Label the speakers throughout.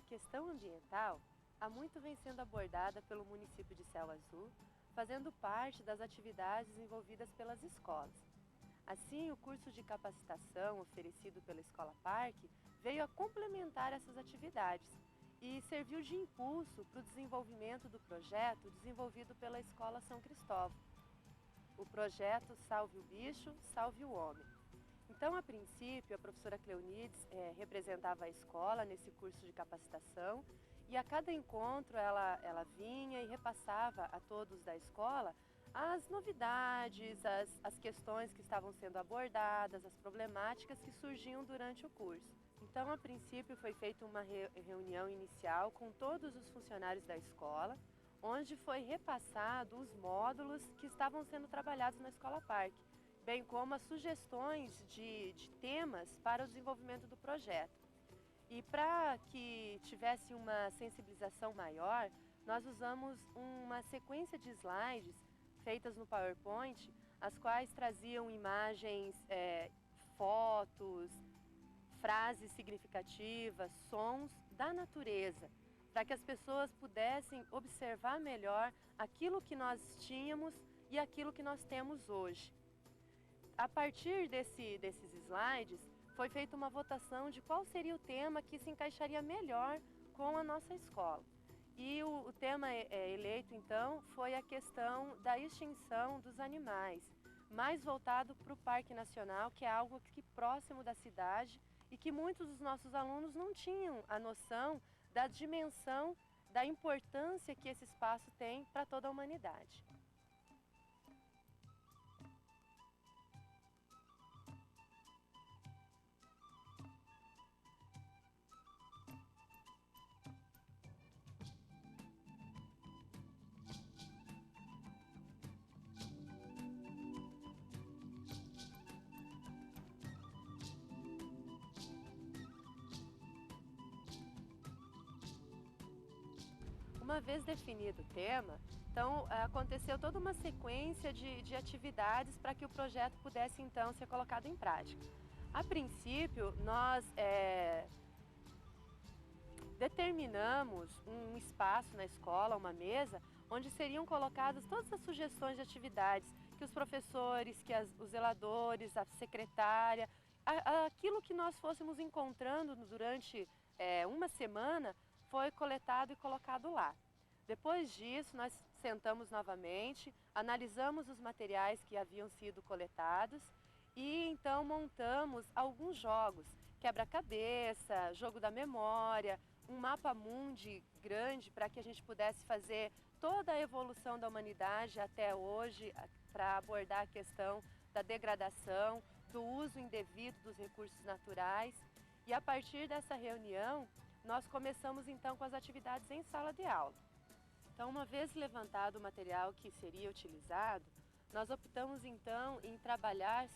Speaker 1: questão ambiental há muito vem sendo abordada pelo município de Céu Azul, fazendo parte das atividades desenvolvidas pelas escolas. Assim, o curso de capacitação oferecido pela Escola Parque veio a complementar essas atividades e serviu de impulso para o desenvolvimento do projeto desenvolvido pela Escola São Cristóvão, o projeto Salve o Bicho, Salve o Homem. Então, a princípio, a professora Cleonides representava a escola nesse curso de capacitação e a cada encontro ela vinha e repassava a todos da escola as novidades, as questões que estavam sendo abordadas, as problemáticas que surgiam durante o curso. Então, a princípio, foi feita uma reunião inicial com todos os funcionários da escola, onde foi repassado os módulos que estavam sendo trabalhados na Escola Parque, bem como as sugestões de temas para o desenvolvimento do projeto. E para que tivesse uma sensibilização maior, nós usamos uma sequência de slides feitas no PowerPoint, as quais traziam imagens, fotos, frases significativas, sons da natureza, para que as pessoas pudessem observar melhor aquilo que nós tínhamos e aquilo que nós temos hoje. A partir desses slides, foi feita uma votação de qual seria o tema que se encaixaria melhor com a nossa escola. E o tema eleito, então, foi a questão da extinção dos animais, mais voltado para o Parque Nacional, que é algo aqui próximo da cidade e que muitos dos nossos alunos não tinham a noção da dimensão, da importância que esse espaço tem para toda a humanidade. Uma vez definido o tema, então aconteceu toda uma sequência de atividades para que o projeto pudesse então ser colocado em prática. A princípio, nós determinamos um espaço na escola, uma mesa, onde seriam colocadas todas as sugestões de atividades que os professores, que os zeladores, a secretária, aquilo que nós fôssemos encontrando durante uma semana, foi coletado e colocado lá. Depois disso, nós sentamos novamente, analisamos os materiais que haviam sido coletados e então montamos alguns jogos, quebra-cabeça, jogo da memória, um mapa mundi grande para que a gente pudesse fazer toda a evolução da humanidade até hoje, para abordar a questão da degradação, do uso indevido dos recursos naturais. E a partir dessa reunião, nós começamos então com as atividades em sala de aula. Então, uma vez levantado o material que seria utilizado, nós optamos então em trabalhar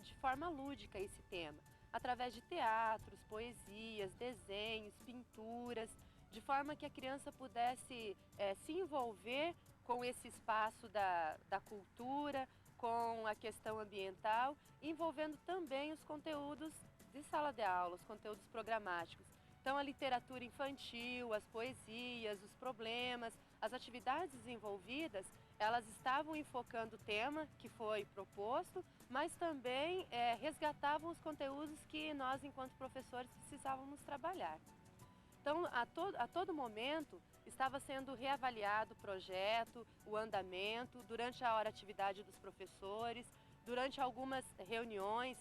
Speaker 1: de forma lúdica esse tema, através de teatros, poesias, desenhos, pinturas, de forma que a criança pudesse se envolver com esse espaço da cultura, com a questão ambiental, envolvendo também os conteúdos de sala de aula, os conteúdos programáticos. Então, a literatura infantil, as poesias, os problemas, as atividades desenvolvidas, elas estavam enfocando o tema que foi proposto, mas também resgatavam os conteúdos que nós, enquanto professores, precisávamos trabalhar. Então, a todo momento, estava sendo reavaliado o projeto, o andamento, durante a hora atividade dos professores, durante algumas reuniões,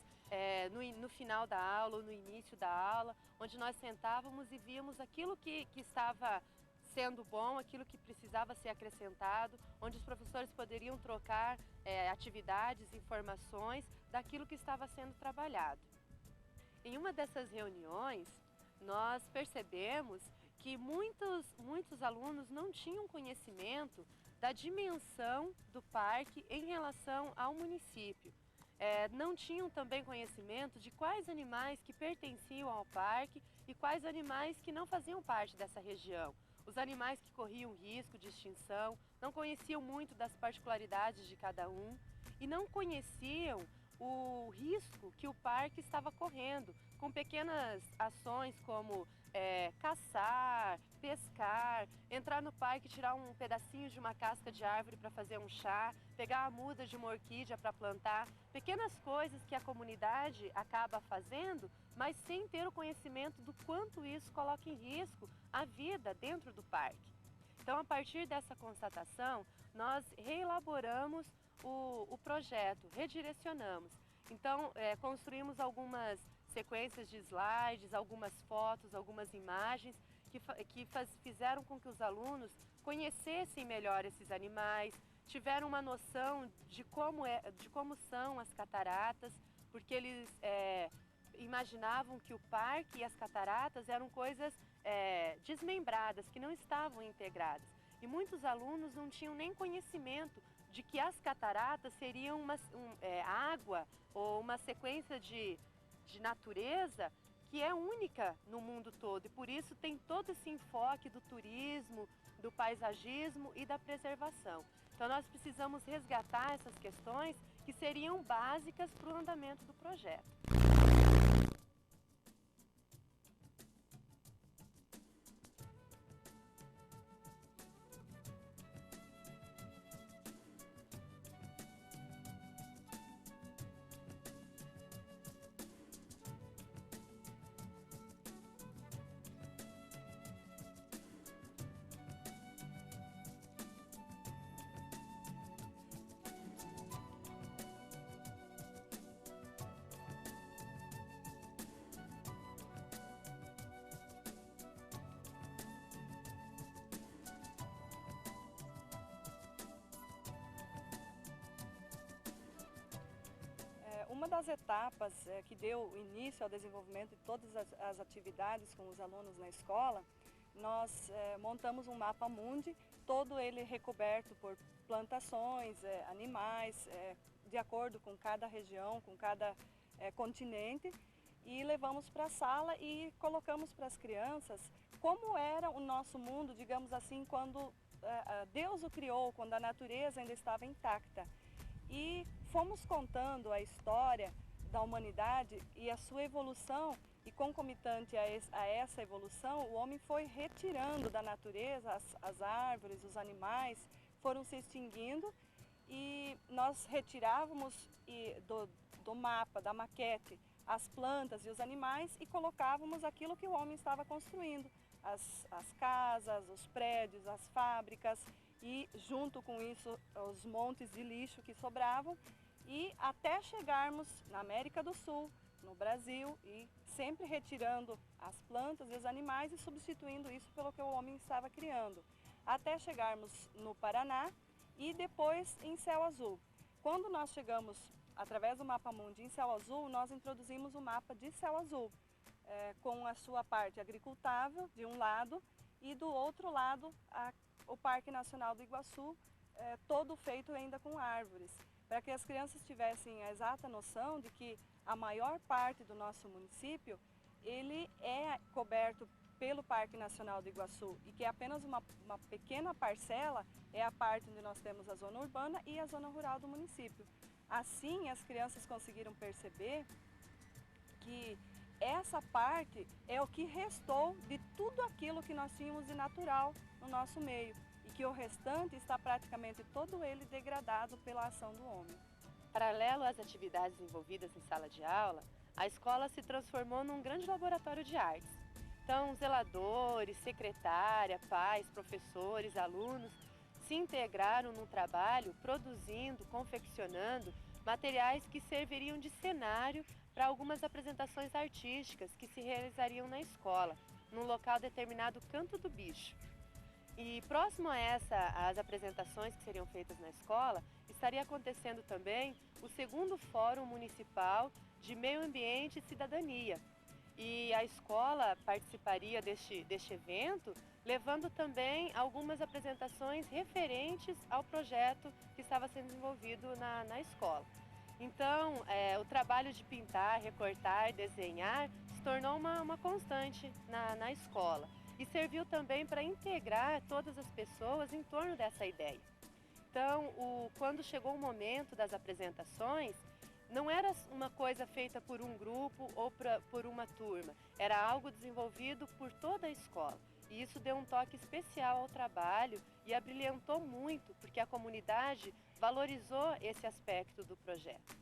Speaker 1: no final da aula, no início da aula, onde nós sentávamos e víamos aquilo que estava sendo bom, aquilo que precisava ser acrescentado, onde os professores poderiam trocar atividades, informações daquilo que estava sendo trabalhado. Em uma dessas reuniões, nós percebemos que muitos alunos não tinham conhecimento da dimensão do parque em relação ao município. Não tinham também conhecimento de quais animais que pertenciam ao parque e quais animais que não faziam parte dessa região. Os animais que corriam risco de extinção, não conheciam muito das particularidades de cada um e não conheciam o risco que o parque estava correndo com pequenas ações como caçar, pescar, entrar no parque e tirar um pedacinho de uma casca de árvore para fazer um chá, pegar a muda de uma orquídea para plantar, pequenas coisas que a comunidade acaba fazendo, mas sem ter o conhecimento do quanto isso coloca em risco a vida dentro do parque. Então, a partir dessa constatação, nós reelaboramos o projeto, redirecionamos. Então, construímos algumas sequências de slides, algumas fotos, algumas imagens que fizeram com que os alunos conhecessem melhor esses animais, tiveram uma noção de como são as cataratas, porque eles imaginavam que o parque e as cataratas eram coisas desmembradas, que não estavam integradas. E muitos alunos não tinham nem conhecimento de que as cataratas seriam água ou uma sequência de natureza que é única no mundo todo. E por isso tem todo esse enfoque do turismo, do paisagismo e da preservação. Então nós precisamos resgatar essas questões que seriam básicas para o andamento do projeto.
Speaker 2: Uma das etapas que deu início ao desenvolvimento de todas as atividades com os alunos na escola, nós montamos um mapa mundi, todo ele recoberto por plantações, animais, de acordo com cada região, com cada continente, e levamos para a sala e colocamos para as crianças como era o nosso mundo, digamos assim, quando Deus o criou, quando a natureza ainda estava intacta. E fomos contando a história da humanidade e a sua evolução, e concomitante a essa evolução, o homem foi retirando da natureza as árvores, os animais foram se extinguindo, e nós retirávamos do mapa, da maquete, as plantas e os animais e colocávamos aquilo que o homem estava construindo, as casas, os prédios, as fábricas, e junto com isso os montes de lixo que sobravam, e até chegarmos na América do Sul, no Brasil, e sempre retirando as plantas e os animais e substituindo isso pelo que o homem estava criando, até chegarmos no Paraná e depois em Céu Azul. Quando nós chegamos, através do Mapa Mundi, em Céu Azul, nós introduzimos o mapa de Céu Azul, com a sua parte agricultável de um lado e do outro lado o Parque Nacional do Iguaçu, todo feito ainda com árvores, para que as crianças tivessem a exata noção de que a maior parte do nosso município ele é coberto pelo Parque Nacional do Iguaçu, e que apenas uma pequena parcela é a parte onde nós temos a zona urbana e a zona rural do município. Assim, as crianças conseguiram perceber que essa parte é o que restou de tudo aquilo que nós tínhamos de natural no nosso meio, e que o restante está praticamente todo ele degradado pela ação do homem.
Speaker 1: Paralelo às atividades envolvidas em sala de aula, a escola se transformou num grande laboratório de artes. Então, zeladores, secretária, pais, professores, alunos se integraram no trabalho produzindo, confeccionando materiais que serviriam de cenário para algumas apresentações artísticas que se realizariam na escola, num local determinado Canto do Bicho. E próximo a as apresentações que seriam feitas na escola, estaria acontecendo também o segundo Fórum Municipal de Meio Ambiente e Cidadania. E a escola participaria deste evento, levando também algumas apresentações referentes ao projeto que estava sendo desenvolvido na escola. Então, o trabalho de pintar, recortar, desenhar se tornou uma constante na escola. E serviu também para integrar todas as pessoas em torno dessa ideia. Então, quando chegou o momento das apresentações, não era uma coisa feita por um grupo ou por uma turma, era algo desenvolvido por toda a escola. E isso deu um toque especial ao trabalho e abrilhantou muito, porque a comunidade valorizou esse aspecto do projeto.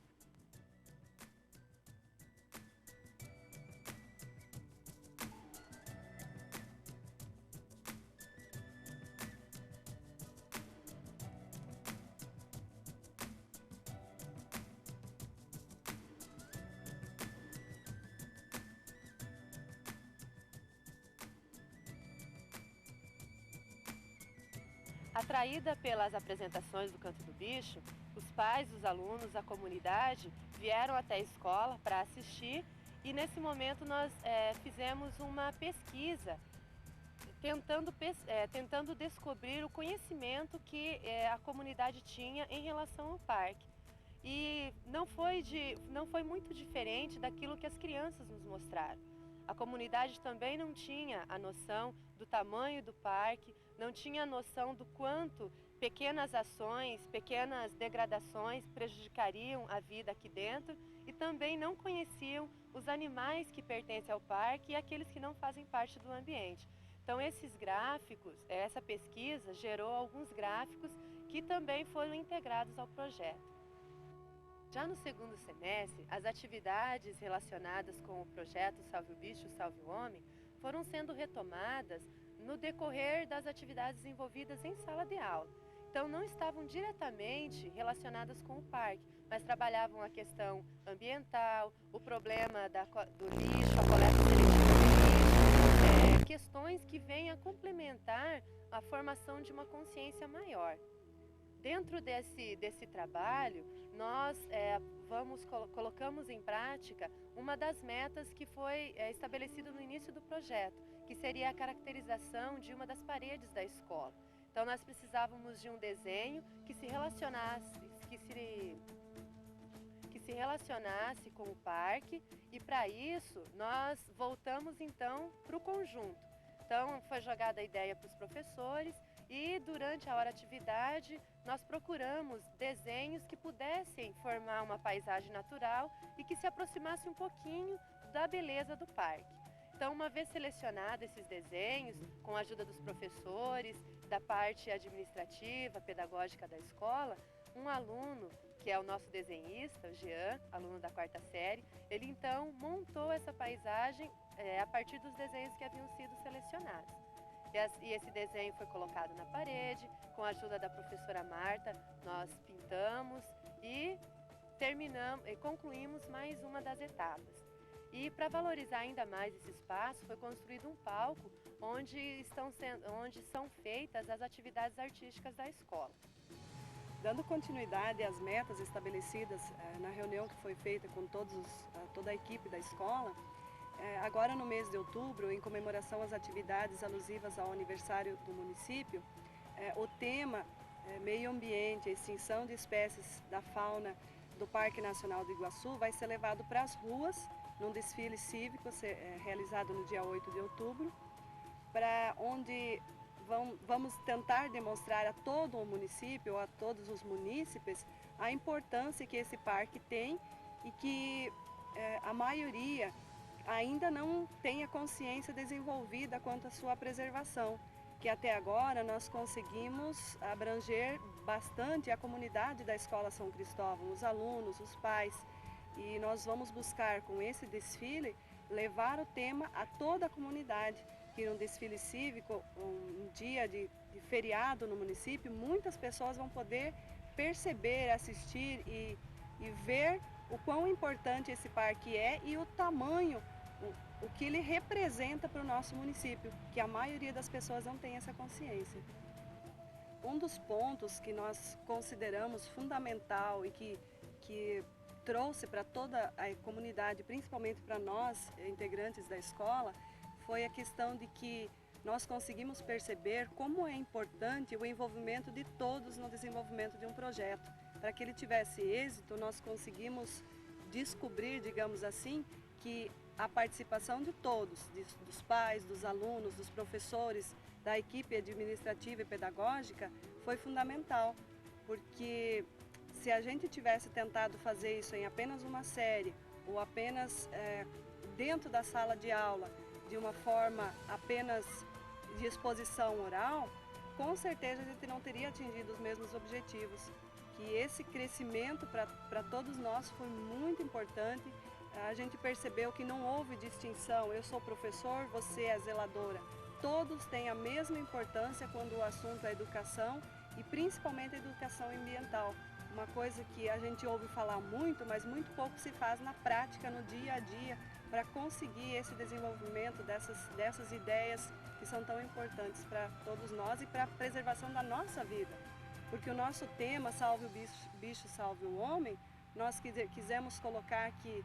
Speaker 1: Atraída pelas apresentações do Canto do Bicho, os pais dos alunos, a comunidade, vieram até a escola para assistir e nesse momento nós fizemos uma pesquisa tentando descobrir o conhecimento que a comunidade tinha em relação ao parque. E não foi muito diferente daquilo que as crianças nos mostraram. A comunidade também não tinha a noção do tamanho do parque, não tinha a noção do quanto pequenas ações, pequenas degradações prejudicariam a vida aqui dentro e também não conheciam os animais que pertencem ao parque e aqueles que não fazem parte do ambiente. Então esses gráficos, essa pesquisa gerou alguns gráficos que também foram integrados ao projeto. Já no segundo semestre, as atividades relacionadas com o projeto Salve o Bicho, Salve o Homem foram sendo retomadas no decorrer das atividades desenvolvidas em sala de aula. Então não estavam diretamente relacionadas com o parque, mas trabalhavam a questão ambiental, o problema do lixo, a coleta seletiva do lixo, questões que vêm a complementar a formação de uma consciência maior. Dentro desse trabalho, nós colocamos em prática uma das metas que foi estabelecida no início do projeto, que seria a caracterização de uma das paredes da escola. Então nós precisávamos de um desenho que se relacionasse com o parque e para isso nós voltamos então para o conjunto. Então foi jogada a ideia para os professores e durante a hora atividade nós procuramos desenhos que pudessem formar uma paisagem natural e que se aproximasse um pouquinho da beleza do parque. Então, uma vez selecionados esses desenhos, com a ajuda dos professores, da parte administrativa, pedagógica da escola, um aluno, que é o nosso desenhista, o Jean, aluno da 4ª série, ele então montou essa paisagem a partir dos desenhos que haviam sido selecionados. E esse desenho foi colocado na parede, com a ajuda da professora Marta, nós pintamos e concluímos mais uma das etapas. E para valorizar ainda mais esse espaço, foi construído um palco onde são feitas as atividades artísticas da escola.
Speaker 2: Dando continuidade às metas estabelecidas na reunião que foi feita com toda a equipe da escola, agora no mês de outubro, em comemoração às atividades alusivas ao aniversário do município, o tema meio ambiente, extinção de espécies da fauna do Parque Nacional do Iguaçu vai ser levado para as ruas num desfile cívico realizado no dia 8 de outubro, para onde vamos tentar demonstrar a todo o município, a todos os munícipes, a importância que esse parque tem e que a maioria ainda não tem a consciência desenvolvida quanto à sua preservação, que até agora nós conseguimos abranger bastante a comunidade da Escola São Cristóvão, os alunos, os pais, e nós vamos buscar com esse desfile levar o tema a toda a comunidade, que no desfile cívico, um dia de feriado no município, muitas pessoas vão poder perceber, assistir e ver o quão importante esse parque é e o tamanho, o que ele representa para o nosso município, que a maioria das pessoas não tem essa consciência. Um dos pontos que nós consideramos fundamental e que trouxe para toda a comunidade, principalmente para nós, integrantes da escola, foi a questão de que nós conseguimos perceber como é importante o envolvimento de todos no desenvolvimento de um projeto. Para que ele tivesse êxito, nós conseguimos descobrir, digamos assim, que a participação de todos, dos pais, dos alunos, dos professores, da equipe administrativa e pedagógica, foi fundamental, porque Se a gente tivesse tentado fazer isso em apenas uma série, ou apenas dentro da sala de aula, de uma forma apenas de exposição oral, com certeza a gente não teria atingido os mesmos objetivos. Que esse crescimento para todos nós foi muito importante. A gente percebeu que não houve distinção, eu sou professor, você é zeladora. Todos têm a mesma importância quando o assunto é educação e principalmente a educação ambiental. Uma coisa que a gente ouve falar muito, mas muito pouco se faz na prática, no dia a dia, para conseguir esse desenvolvimento dessas ideias que são tão importantes para todos nós e para a preservação da nossa vida. Porque o nosso tema, Salve o Bicho, Salve o Homem, nós quisemos colocar que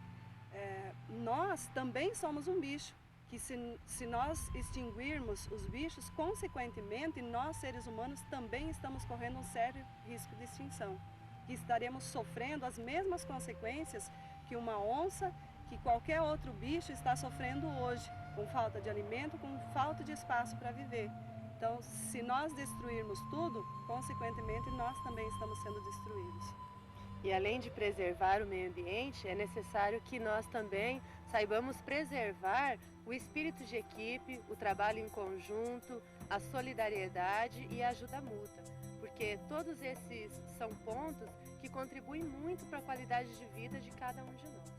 Speaker 2: nós também somos um bicho, que se nós extinguirmos os bichos, consequentemente, nós seres humanos também estamos correndo um sério risco de extinção. Que estaremos sofrendo as mesmas consequências que uma onça, que qualquer outro bicho está sofrendo hoje, com falta de alimento, com falta de espaço para viver. Então, se nós destruirmos tudo, consequentemente, nós também estamos sendo destruídos.
Speaker 1: E além de preservar o meio ambiente, é necessário que nós também saibamos preservar o espírito de equipe, o trabalho em conjunto, a solidariedade e a ajuda mútua, porque todos esses são pontos que contribuem muito para a qualidade de vida de cada um de nós.